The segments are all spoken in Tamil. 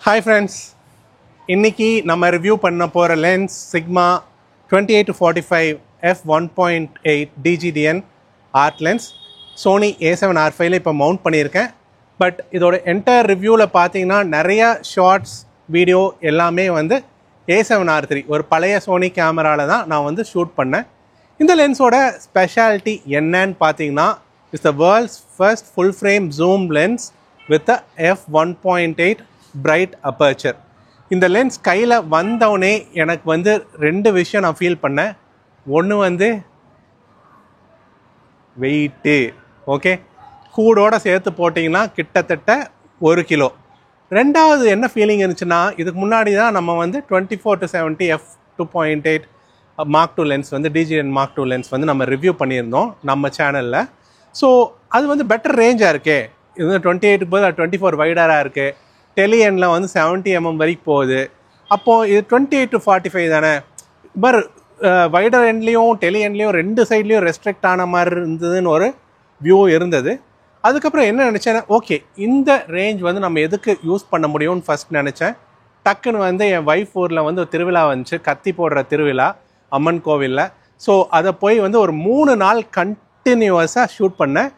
Hi friends, இன்னைக்கு நம்ம ரிவ்யூ பண்ண போகிற lens Sigma 28-45 f1.8 DGDN art lens Sony A7R5 இப்போ மவுண்ட் பண்ணியிருக்கேன். பட் இதோட என்டையர் ரிவ்யூவில் பார்த்தீங்கன்னா நிறையா ஷார்ட்ஸ் வீடியோ எல்லாமே வந்து A7R3 ஒரு பழைய சோனி கேமராவில் தான் நான் வந்து ஷூட் பண்ணேன். இந்த லென்ஸோட ஸ்பெஷாலிட்டி என்னன்னு பார்த்தீங்கன்னா it's the world's first full frame zoom lens with f1.8 bright aperture. இந்த லென்ஸ் கையில் வந்தவுடனே எனக்கு வந்து ரெண்டு விஷயம் நான் ஃபீல் பண்ணேன். ஒன்று வந்து வெயிட்டு, ஓகே, கூடோடு சேர்த்து போட்டிங்கன்னா கிட்டத்தட்ட 1 கிலோ. ரெண்டாவது என்ன ஃபீலிங் இருந்துச்சுன்னா, இதுக்கு முன்னாடி தான் நம்ம வந்து 24-70 f2.8 Mark II லென்ஸ் வந்து DGDN Mark II லென்ஸ் வந்து நம்ம ரிவ்யூ பண்ணியிருந்தோம் நம்ம சேனலில். ஸோ அது வந்து பெட்டர் ரேஞ்சாக இருக்கே, இது வந்து 28 போது 24 வைடராக இருக்குது, டெலியனில் வந்து 70 mm வரைக்கும் போகுது. அப்போது இது 28-45 தானே, பர் வைடர் எண்ட்லேயும் டெலியன்லேயும் ரெண்டு சைட்லேயும் ரெஸ்ட்ரிக்ட் ஆன மாதிரி இருந்ததுன்னு ஒரு வியூ இருந்தது. அதுக்கப்புறம் என்ன நினச்சேன், ஓகே இந்த ரேஞ்ச் வந்து நம்ம எதுக்கு யூஸ் பண்ண முடியும்னு ஃபஸ்ட் நினச்சேன். டக்குன்னு வந்து என் வைஃப் ஊரில் வந்து ஒரு திருவிழா வந்துச்சு, கத்தி போடுற திருவிழா அம்மன் கோவிலில். ஸோ அதை போய் வந்து ஒரு 3 நாள் கண்டினியூவஸாக ஷூட் பண்ணேன்.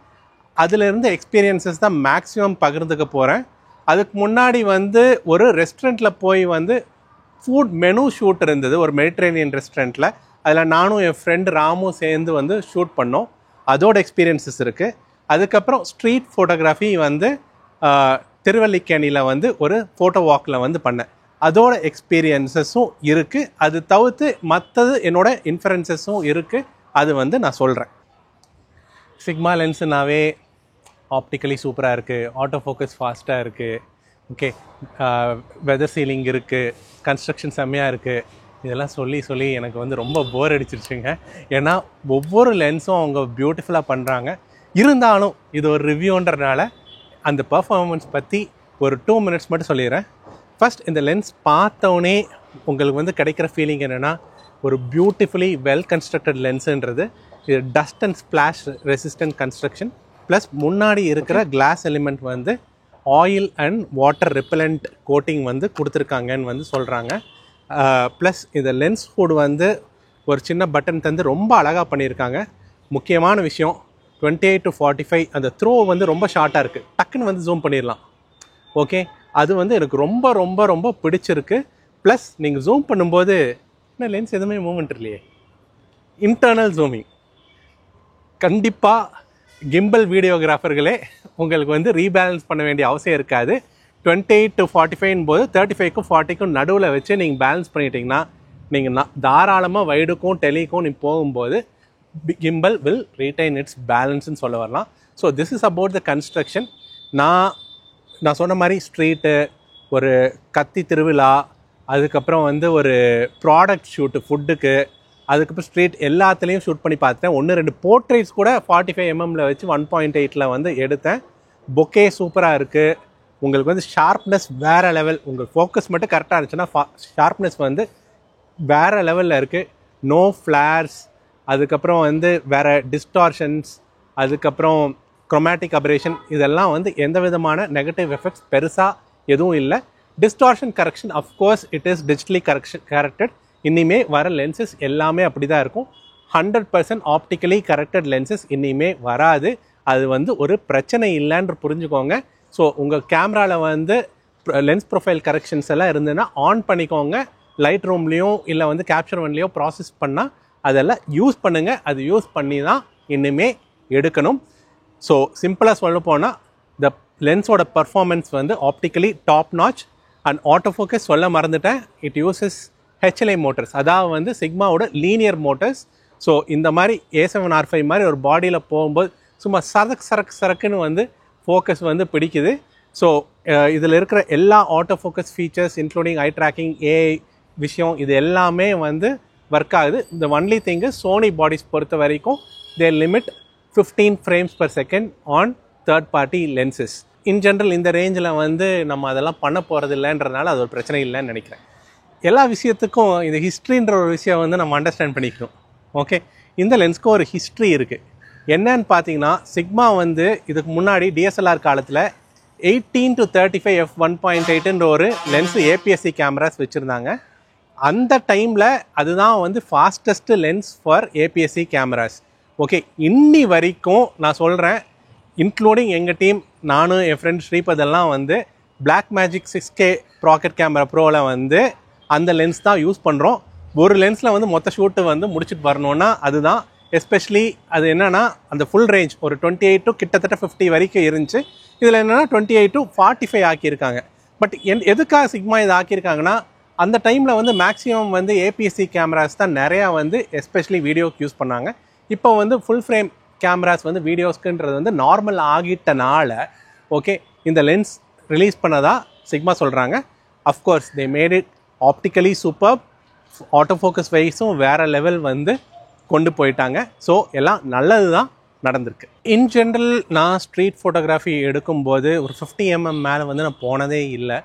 அதிலிருந்து எக்ஸ்பீரியன்ஸஸ் தான் மேக்ஸிமம் பகிர்ந்துக்க போகிறேன். அதுக்கு முன்னாடி வந்து ஒரு ரெஸ்டாரண்ட்டில் போய் வந்து ஃபுட் மெனு ஷூட் இருந்தது, ஒரு மெடிட்ரேனியன் ரெஸ்டாரண்ட்டில். அதில் நானும் என் ஃப்ரெண்டு ராமும் சேர்ந்து வந்து ஷூட் பண்ணோம். அதோட எக்ஸ்பீரியன்ஸஸ் இருக்குது. அதுக்கப்புறம் ஸ்ட்ரீட் ஃபோட்டோகிராஃபி வந்து திருவல்லிக்கேணியில் வந்து ஒரு ஃபோட்டோ வாக்கில் வந்து பண்ணேன். அதோட எக்ஸ்பீரியன்ஸஸும் இருக்குது. அது தவிர்த்து மற்றது என்னோட இன்ஃபரன்சஸும் இருக்குது. அது வந்து நான் சொல்கிறேன். சிக்மா லென்ஸுனாவே ஆப்டிக்கலி சூப்பராக இருக்குது, ஆட்டோ ஃபோக்கஸ் ஃபாஸ்ட்டாக இருக்குது, ஓகே, வெதர் சீலிங் இருக்குது, கன்ஸ்ட்ரக்ஷன் செம்மையாக இருக்குது. இதெல்லாம் சொல்லி சொல்லி எனக்கு வந்து ரொம்ப போர் அடிச்சிருச்சுங்க. ஏன்னா ஒவ்வொரு லென்ஸும் அவங்க பியூட்டிஃபுல்லாக பண்ணுறாங்க. இருந்தாலும் இது ஒரு ரிவ்யூன்றனால அந்த பர்ஃபார்மன்ஸ் பற்றி ஒரு 2 minutes மட்டும் சொல்லிடுறேன். ஃபஸ்ட், இந்த லென்ஸ் பார்த்தோன்னே உங்களுக்கு வந்து கிடைக்கிற ஃபீலிங் என்னென்னா, ஒரு பியூட்டிஃபுல்லி வெல் கன்ஸ்ட்ரக்டட் லென்ஸுன்றது. இது dust and splash resistant construction, plus முன்னாடி இருக்கிற கிளாஸ் எலிமெண்ட் வந்து oil and water repellent coating வந்து கொடுத்துருக்காங்கன்னு வந்து சொல்கிறாங்க. ப்ளஸ் இந்த லென்ஸ் ஹூட் வந்து ஒரு சின்ன பட்டன் தந்து ரொம்ப அழகாக பண்ணியிருக்காங்க. முக்கியமான விஷயம், 28-45 அந்த த்ரோ வந்து ரொம்ப ஷார்ட்டாக இருக்குது, டக்குன்னு வந்து ஜூம் பண்ணிடலாம். ஓகே, அது வந்து எனக்கு ரொம்ப ரொம்ப ரொம்ப பிடிச்சிருக்கு. ப்ளஸ் நீங்கள் ஜூம் பண்ணும்போது என்ன லென்ஸ் எதுவுமே மூவ்மெண்ட் இல்லையே, இன்டர்னல் ஜூமிங். கண்டிப்பாக கிம்பல் வீடியோகிராஃபர்களே உங்களுக்கு வந்து ரீபேலன்ஸ் பண்ண வேண்டிய அவசியம் இருக்காது. 28-45 போது 35க்கும் 40க்கும் நடுவில் வச்சு நீங்கள் பேலன்ஸ் பண்ணிட்டீங்கன்னா நீங்கள் தாராளமாக வைடுக்கும் டெலிக்கும் நீ போகும்போது கிம்பல் வில் ரீடைன் இட்ஸ் பேலன்ஸ்ன்னு சொல்ல வரலாம். So this is about the construction. நான் சொன்ன மாதிரி ஸ்ட்ரீட்டு, ஒரு கத்தி திருவிழா, அதுக்கப்புறம் வந்து ஒரு ப்ராடக்ட் ஷூட்டு ஃபுட்டுக்கு, அதுக்கப்புறம் ஸ்ட்ரீட் எல்லாத்துலேயும் ஷூட் பண்ணி பார்த்தேன். 1-2 போர்ட்ரேட்ஸ் கூட 45 mm வச்சு 1.8 வந்து எடுத்தேன். பொக்கே சூப்பராக இருக்குது. உங்களுக்கு வந்து ஷார்ப்னஸ் வேறு லெவல். உங்களுக்கு ஃபோக்கஸ் மட்டும் கரெக்டாக இருந்துச்சுன்னா ஷார்ப்னஸ் வந்து வேறு லெவலில் இருக்குது. நோ ஃப்ளார்ஸ், அதுக்கப்புறம் வந்து வேறு டிஸ்டார்ஷன்ஸ், அதுக்கப்புறம் குரோமேட்டிக் அபரேஷன், இதெல்லாம் வந்து எந்த விதமான நெகட்டிவ் எஃபெக்ட்ஸ் பெருசாக எதுவும் இல்லை. Distortion correction of course it is digitally corrected. இனிமே வர லென்சஸ் எல்லாமே அப்படி தான் இருக்கும். 100% ஆப்டிக்கலி கரெக்டட் லென்சஸ் இனிமே வராது. அது வந்து ஒரு பிரச்சனை இல்லைன்னு புரிஞ்சுக்கோங்க. ஸோ உங்கள் கேமராவில் வந்து லென்ஸ் ப்ரொஃபைல் கரெக்ஷன்ஸ் எல்லாம் இருந்ததுன்னா ஆன் பண்ணிக்கோங்க. லைட் ரூம்லேயும் இல்லை வந்து கேப்சர் ஒன்லேயோ ப்ராசஸ் பண்ணால் அதெல்லாம் யூஸ் பண்ணுங்கள். அது யூஸ் பண்ணி தான் இனிமே எடுக்கணும். ஸோ சிம்பிளாக சொல்ல போனால் த லென்ஸோட பர்ஃபார்மன்ஸ் வந்து optically top notch. And auto focus சொல்ல மறந்துட்டேன், இட் யூசஸ் HLI மோட்டர்ஸ், அதாவது வந்து சிக்மாவோட லீனியர் மோட்டர்ஸ். ஸோ இந்த மாதிரி A7R5 மாதிரி ஒரு பாடியில் போகும்போது சும்மா சரக்குன்னு வந்து ஃபோக்கஸ் வந்து பிடிக்குது. ஸோ இதில் இருக்கிற எல்லா ஆட்டோ ஃபோக்கஸ் ஃபீச்சர்ஸ் இன்க்ளூடிங் ஐ ட்ராக்கிங், AI விஷயம், இது எல்லாமே வந்து ஒர்க் ஆகுது. இந்த ஒன்லி திங்கு சோனி பாடிஸ் பொறுத்த வரைக்கும் they limit 15 frames per second on third party lenses. In general இந்த ரேஞ்சில் வந்து நம்ம அதெல்லாம் பண்ண போகிறது இல்லைன்றதுனால அது ஒரு பிரச்சனை இல்லைன்னு நினைக்கிறேன். எல்லா விஷயத்துக்கும் இந்த ஹிஸ்ட்ரின்ற ஒரு விஷயம் வந்து நம்ம அண்டர்ஸ்டாண்ட் பண்ணிக்கணும். ஓகே, இந்த லென்ஸ்க்கு ஒரு ஹிஸ்ட்ரி இருக்குது. என்னன்னு பார்த்தீங்கன்னா, சிக்மா வந்து இதுக்கு முன்னாடி DSLR காலத்தில் 18 to 35 f1.8ன்ற ஒரு லென்ஸ் ஏபிஎஸ்சி கேமராஸ் வச்சுருந்தாங்க. அந்த டைமில் அதுதான் வந்து fastest lens for ABSC cameras. Okay, இன்னி வரைக்கும் நான் சொல்கிறேன், இன்க்ளூடிங் எங்கள் டீம், நானும் என் ஃப்ரெண்ட் ஸ்ரீபதெல்லாம் வந்து Blackmagic 6K ப்ராக்கெட் கேமரா ப்ரோவில் வந்து அந்த லென்ஸ் தான் யூஸ் பண்ணுறோம். ஒரு லென்ஸில் வந்து மொத்த ஷூட்டு வந்து முடிச்சுட்டு வரணுன்னா அதுதான். எஸ்பெஷலி அது என்னென்னா அந்த ஃபுல் ரேஞ்ச் ஒரு 28 to கிட்டத்தட்ட 50 வரைக்கும் இருந்துச்சு. இதில் என்னென்னா 28 to 45 ஆக்கியிருக்காங்க. பட் எதுக்காக சிக்மா இது ஆக்கியிருக்காங்கன்னா, அந்த டைமில் வந்து மேக்ஸிமம் வந்து ஏபிஎஸ்சி கேமராஸ் தான் நிறையா வந்து எஸ்பெஷலி வீடியோக்கு யூஸ் பண்ணாங்க. இப்போ வந்து ஃபுல் ஃப்ரேம் கேமராஸ் வந்து வீடியோஸ்க்குன்றது வந்து நார்மல் ஆகிட்டனால ஓகே இந்த லென்ஸ் ரிலீஸ் பண்ணதா சிக்மா சொல்கிறாங்க. Of course they made it optically super, auto focus வைஸும் வேறு லெவல் வந்து கொண்டு போயிட்டாங்க. ஸோ எல்லாம் நல்லது தான் நடந்திருக்கு. இன் ஜென்ரல் நான் ஸ்ட்ரீட் ஃபோட்டோகிராஃபி எடுக்கும்போது ஒரு 50 mm மேலே வந்து நான் போனதே இல்லை.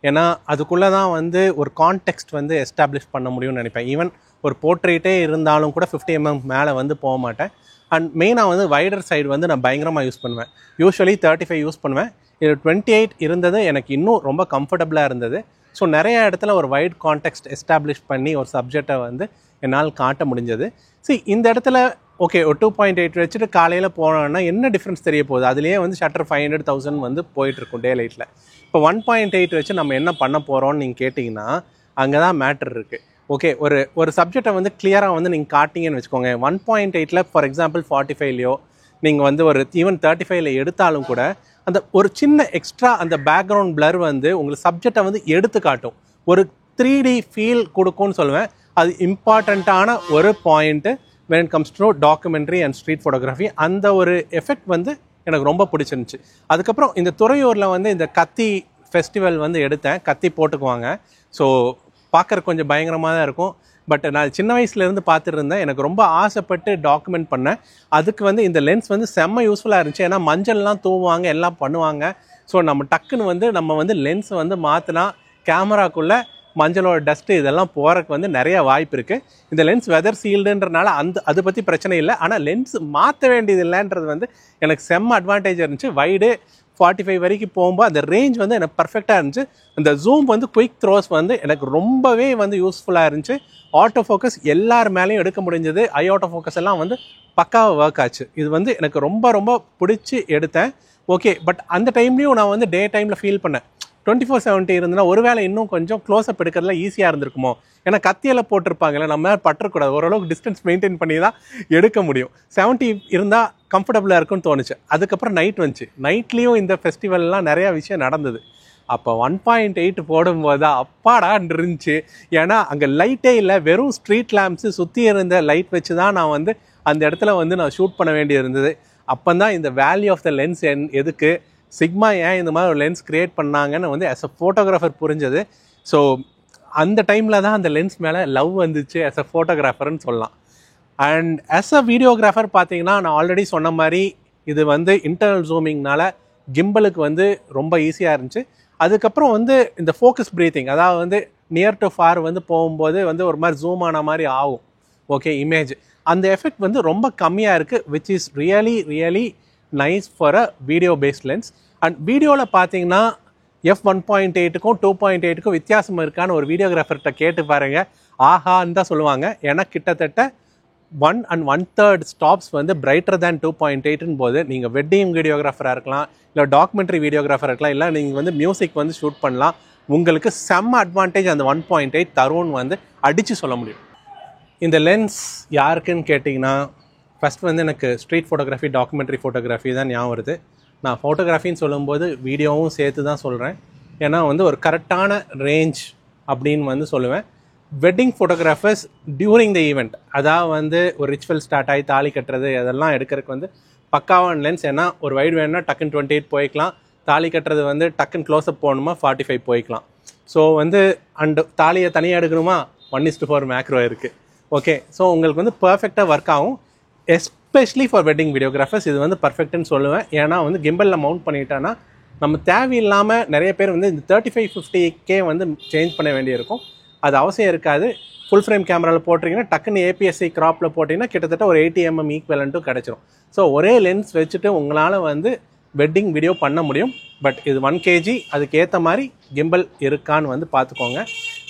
ஏன்னா அதுக்குள்ளே தான் வந்து ஒரு கான்டெக்ஸ்ட் வந்து எஸ்டாப்ளிஷ் பண்ண முடியும்னு நினைப்பேன். ஈவன் ஒரு போர்ட்ரேட்டே இருந்தாலும் கூட 50 mm மேலே வந்து போக மாட்டேன். அண்ட் மெயினாக வந்து வைடர் சைடு வந்து நான் பயங்கரமாக யூஸ் பண்ணுவேன். யூஸ்வலி 35 யூஸ் பண்ணுவேன். இது 28 இருந்தது எனக்கு இன்னும் ரொம்ப கம்ஃபர்டபுளாக இருந்தது. ஸோ நிறைய இடத்துல ஒரு வைட் கான்டெக்ஸ்ட் எஸ்டாப்ளிஷ் பண்ணி ஒரு சப்ஜெக்டை வந்து என்னால் காட்ட முடிஞ்சது. இந்த இடத்துல ஓகே ஒரு 2.8 வச்சுட்டு காலையில் போனோன்னா என்ன டிஃப்ரென்ஸ் தெரிய போகுது? அதுலேயே வந்து ஷட்டர் 500,000 வந்து போயிட்டுருக்கும் டே லைட்டில். இப்போ 1.8 வச்சு நம்ம என்ன பண்ண போகிறோம்னு நீங்கள் கேட்டிங்கன்னா அங்கே தான் மேட்டர் இருக்குது. ஓகே, ஒரு சப்ஜெக்டை வந்து கிளியராக வந்து நீங்கள் காட்டிங்கன்னு வச்சுக்கோங்க. 1.8ல் ஃபார் எக்ஸாம்பிள் 45லையோ நீங்கள் வந்து ஒரு ஈவன் 35ல் எடுத்தாலும் கூட அந்த ஒரு சின்ன எக்ஸ்ட்ரா அந்த பேக்ரவுண்ட் பிளர் வந்து உங்களுக்கு சப்ஜெக்டை வந்து எடுத்து காட்டும், ஒரு 3D ஃபீல் கொடுக்கும்னு சொல்லுவேன். அது இம்பார்ட்டண்ட்டான ஒரு point when it comes to documentary and street photography. அந்த ஒரு எஃபெக்ட் வந்து எனக்கு ரொம்ப பிடிச்சிருந்துச்சு. அதுக்கப்புறம் இந்த துறையூரில் வந்து இந்த கத்தி ஃபெஸ்டிவல் வந்து எடுத்தேன். கத்தி போட்டுக்குவாங்க. ஸோ பார்க்குறக்கு கொஞ்சம் பயங்கரமாக தான் இருக்கும். பட் நான் சின்ன வயசுலேருந்து பார்த்துட்டு இருந்தேன். எனக்கு ரொம்ப ஆசைப்பட்டு டாக்குமெண்ட் பண்ணேன். அதுக்கு வந்து இந்த லென்ஸ் வந்து செம்ம யூஸ்ஃபுல்லாக இருந்துச்சு. ஏன்னா மஞ்சள்லாம் தூவுவாங்க, எல்லாம் பண்ணுவாங்க. ஸோ நம்ம வந்து லென்ஸ் வந்து மாற்றினா கேமராக்குள்ளே மஞ்சளோட டஸ்ட்டு இதெல்லாம் போகிறக்கு வந்து நிறைய வாய்ப்பு இருக்குது. இந்த லென்ஸ் வெதர் சீல்டுன்றனால அதை பற்றி பிரச்சனை இல்லை. ஆனால் லென்ஸ் மாற்ற வேண்டியது இல்லைன்றது வந்து எனக்கு செம்ம அட்வான்டேஜ் இருந்துச்சு. வைடு 45 வரைக்கும் போகும்போது அந்த ரேஞ்ச் வந்து எனக்கு பர்ஃபெக்டாக இருந்துச்சு. அந்த ஜூம் வந்து குயிக் த்ரோஸ் வந்து எனக்கு ரொம்பவே வந்து யூஸ்ஃபுல்லாக இருந்துச்சு. ஆட்டோ ஃபோக்கஸ் எல்லார் மேலேயும் எடுக்க முடிஞ்சது. ஐ ஆட்டோ ஃபோக்கஸ் எல்லாம் வந்து பக்காவாக ஒர்க் ஆச்சு. இது வந்து எனக்கு ரொம்ப ரொம்ப பிடிச்சி எடுத்தேன். ஓகே, பட் அந்த டைம்லேயும் நான் வந்து டே டைமில் ஃபீல் பண்ணேன் 24-70 இருந்ததுன்னா ஒருவேளை இன்னும் கொஞ்சம் க்ளோஸ்அப் எடுக்கிறதுல ஈஸியாக இருந்திருக்குமோ. ஏன்னா கத்தியெல்லாம் போட்டிருப்பாங்கல்ல, நம்ம பற்றக்கூடாது, ஓரளவுக்கு டிஸ்டன்ஸ் மெயின்டைன் பண்ணி தான் எடுக்க முடியும். 70 இருந்தால் கம்ஃபர்டபுளாக இருக்குன்னு தோணுச்சு. அதுக்கப்புறம் நைட் வந்துச்சு. நைட்லேயும் இந்த ஃபெஸ்டிவல்லாம் நிறையா விஷயம் நடந்தது. அப்போ 1.8 போடும்போது தான் அப்பாடான் இருந்துச்சு. ஏன்னா அங்கே லைட்டே இல்லை, வெறும் ஸ்ட்ரீட் லேம்ப்ஸு சுற்றி இருந்த லைட் வச்சு தான் நான் வந்து அந்த இடத்துல வந்து நான் ஷூட் பண்ண வேண்டி இருந்தது. அப்போ தான் இந்த வேல்யூ ஆஃப் த லென்ஸ் எதுக்கு சிக்மா ஏன் இந்த மாதிரி ஒரு லென்ஸ் க்ரியேட் பண்ணாங்கன்னு வந்து ஆஸ் அ ஃபோட்டோகிராஃபர் புரிஞ்சது. ஸோ அந்த டைமில் தான் அந்த லென்ஸ் மேலே லவ் வந்துச்சு ஆஸ் அ ஃபோட்டோகிராஃபர்னு சொல்லலாம். அண்ட் ஆஸ் அ வீடியோகிராஃபர் பார்த்தீங்கன்னா நான் ஆல்ரெடி சொன்ன மாதிரி இது வந்து இன்டர்னல் ஜூமிங்னால கிம்பலுக்கு வந்து ரொம்ப ஈஸியாக இருந்துச்சு. அதுக்கப்புறம் வந்து இந்த ஃபோக்கஸ் ப்ரீத்திங், அதாவது வந்து நியர் டு ஃபார் வந்து போகும்போது வந்து ஒரு மாதிரி ஜூம் ஆன மாதிரி ஆகும். ஓகே, இமேஜ் அந்த எஃபெக்ட் வந்து ரொம்ப கம்மியாக இருக்குது, which is really nice for a video based lens. And வீடியோவில் பார்த்தீங்கன்னா f1.8க்கும் 2.8க்கும் வித்தியாசம் இருக்கான்னு ஒரு வீடியோகிராஃபர்கிட்ட கேட்டு பாருங்கள், ஆஹான்னு தான் சொல்லுவாங்க. ஏன்னா கிட்டத்தட்ட 1 and 1/3 ஸ்டாப்ஸ் வந்து பிரைட்டர் தேன் 2.8ன்னு போது நீங்கள் வெட்டிங் வீடியோகிராஃபராக இருக்கலாம், இல்லை டாக்குமெண்ட்ரி வீடியோகிராஃபராக இருக்கலாம், இல்லை நீங்கள் வந்து மியூசிக் வந்து ஷூட் பண்ணலாம். உங்களுக்கு செம்ம அட்வான்டேஜ் அந்த 1.8 தரும்னு வந்து அடித்து சொல்ல முடியும். இந்த லென்ஸ் யாருக்குன்னு கேட்டிங்கன்னா ஃபஸ்ட் வந்து எனக்கு ஸ்ட்ரீட் ஃபோட்டோகிராஃபி, டாக்குமெண்ட்ரி ஃபோட்டோகிராஃபி தான் ஞாபகம் வருது. நான் ஃபோட்டோகிராஃபின்னு சொல்லும்போது வீடியோவும் சேர்த்து தான் சொல்கிறேன். ஏன்னா வந்து ஒரு கரெக்டான ரேஞ்ச் அப்படின்னு வந்து சொல்லுவேன். Wedding photographers during the event, அதாவது வந்து ஒரு ரிச்சுவல் ஸ்டார்ட் ஆகி தாலி கட்டுறது அதெல்லாம் எடுக்கிறதுக்கு வந்து பக்காவான லென்ஸ். ஏன்னா ஒரு வைடு வேணும்னா டக்குன்னு 28 போய்க்கலாம், தாலி கட்டுறது வந்து டக்குன்னு க்ளோஸ்அப் போகணுமா 45 போய்க்கலாம். ஸோ வந்து அண்ட் தாலியை தனியாக எடுக்கணுமா 1:4 மேக்ரோ இருக்குது. ஓகே, ஸோ உங்களுக்கு வந்து பர்ஃபெக்டாக ஒர்க் ஆகும். எஸ்பெஷலி ஃபார் வெட்டிங் வீடியோகிராஃபர்ஸ் இது வந்து பர்ஃபெக்ட்னு சொல்லுவேன். ஏன்னா வந்து கிம்பலில் மவுண்ட் பண்ணிட்டேன்னா நம்ம தேவையில்லாமல் நிறைய பேர் வந்து இந்த 35-50K வந்து சேஞ்ச் பண்ண வேண்டியிருக்கும். அது அவசியம் இருக்காது. ஃபுல் ஃப்ரேம் கேமராவில் போட்டிங்கன்னா டக்குன்னு ஏபிஎஸ்சி க்ராப்பில் போட்டிங்கன்னா கிட்டத்தட்ட ஒரு 80 mm ஈக்குவலண்ட்டும் கிடச்சிரும். ஸோ ஒரே லென்ஸ் வச்சுட்டு உங்களால் வந்து வெட்டிங் வீடியோ பண்ண முடியும். பட் இது 1 kg, அதுக்கு ஏற்ற மாதிரி கிம்பல் இருக்கான்னு வந்து பார்த்துக்கோங்க.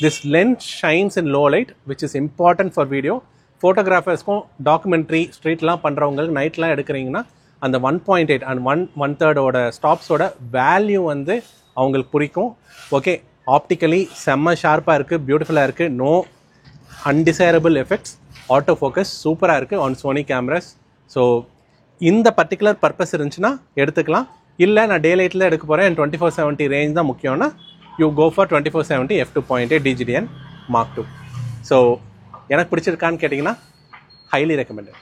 This lens shines in low light which is important for video. ஃபோட்டோகிராஃபர்ஸ்க்கும் டாக்குமெண்ட்ரி ஸ்ட்ரீட்லாம் பண்ணுறவங்களுக்கு நைட்லாம் எடுக்கிறீங்கன்னா அந்த 1.8 அண்ட் 1/3 ஸ்டாப்ஸோட வேல்யூ வந்து அவங்களுக்கு பிடிக்கும். ஓகே, ஆப்டிக்கலி செம்ம ஷார்ப்பாக இருக்குது, பியூட்டிஃபுல்லாக இருக்குது, no undesirable effects, auto focus சூப்பராக இருக்குது ஆன் சோனி கேமராஸ். ஸோ இந்த பர்டிகுலர் பர்பஸ் இருந்துச்சுன்னா எடுத்துக்கலாம். இல்லை நான் டே லைட்டில் எடுக்க போகிறேன், 2470 ரேஞ்ச் தான் முக்கியம்னா you go for 2470 f2.8 DGDN Mark II. So எனக்கு பிடிச்சிருக்கான்னு கேட்டிங்கன்னா ஹைலி ரெக்கமெண்டட்.